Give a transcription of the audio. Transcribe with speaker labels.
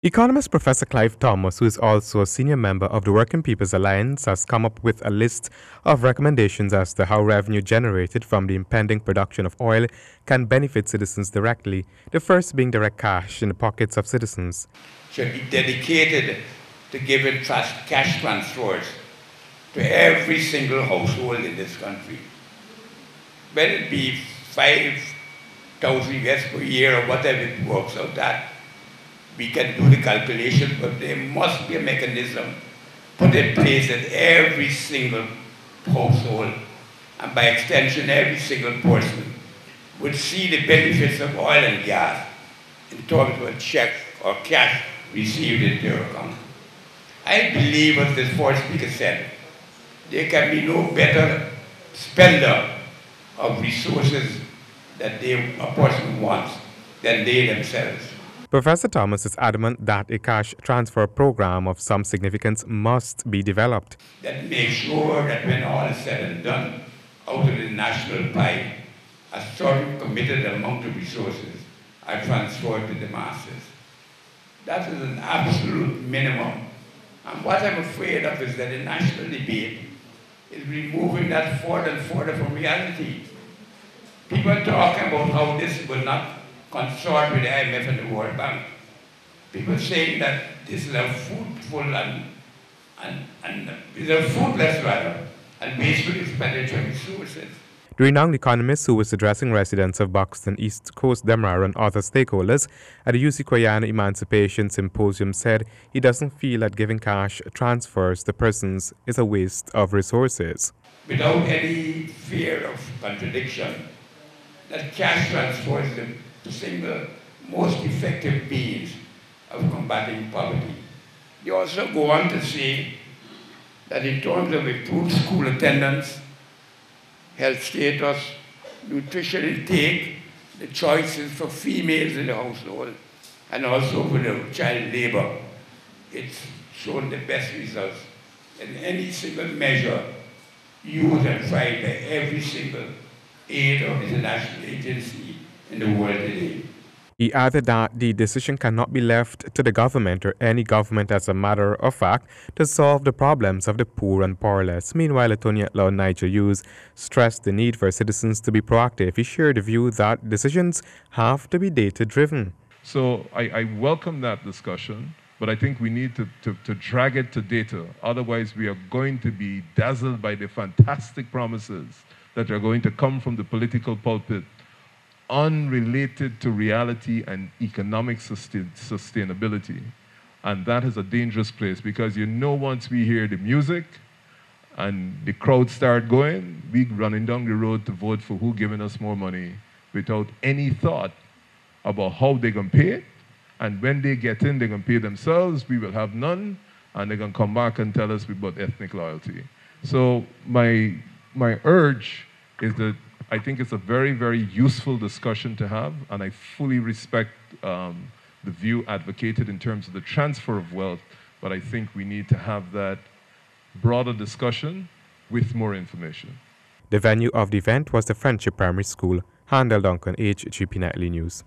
Speaker 1: Economist Professor Clive Thomas, who is also a senior member of the Working People's Alliance, has come up with a list of recommendations as to how revenue generated from the impending production of oil can benefit citizens directly, the first being direct cash in the pockets of citizens.
Speaker 2: Should be dedicated to giving cash transfers to every single household in this country. Whether it be 5,000 US per year or whatever it works out at, we can do the calculation, but there must be a mechanism put in place that every single household, and by extension every single person, would see the benefits of oil and gas in terms of a check or cash received into their account. I believe, as the first speaker said, there can be no better spender of resources that a person wants than they themselves.
Speaker 1: Professor Thomas is adamant that a cash transfer program of some significance must be developed.
Speaker 2: That makes sure that when all is said and done, out of the national pie, a certain committed amount of resources are transferred to the masses. That is an absolute minimum. And what I'm afraid of is that the national debate is removing that further and further from reality. People are talking about how this will not consort with the IMF and the World Bank. People saying that this is a fruitless and wasteful expenditure of resources.
Speaker 1: The renowned economist, who was addressing residents of Buxton, East Coast, Demerara and other stakeholders at the UC Koyana Emancipation Symposium, said he doesn't feel that giving cash transfers to persons is a waste of resources.
Speaker 2: Without any fear of contradiction, that cash transfers the single most effective means of combating poverty. They also go on to say that in terms of improved school attendance, health status, nutrition intake, the choices for females in the household, and also for the child labor, it's shown the best results in any single measure used and tried by every single aid or international agency in the world today.
Speaker 1: He added that the decision cannot be left to the government or any government as a matter of fact to solve the problems of the poor and powerless. Meanwhile, Attorney at Law Nigel Hughes stressed the need for citizens to be proactive. He shared the view that decisions have to be data-driven.
Speaker 3: So I welcome that discussion, but I think we need to drag it to data. Otherwise, we are going to be dazzled by the fantastic promises that are going to come from the political pulpit, unrelated to reality and economic sustainability. And that is a dangerous place, because once we hear the music and the crowd start going, we running down the road to vote for who giving us more money without any thought about how they're going to pay it. And when they get in, they're going to pay themselves, we will have none, and they're going to come back and tell us about ethnic loyalty. So my urge is that I think it's a very, very useful discussion to have, and I fully respect the view advocated in terms of the transfer of wealth, but I think we need to have that broader discussion with more information.
Speaker 1: The venue of the event was the Friendship Primary School. Handel Duncan, HGP Nightly News.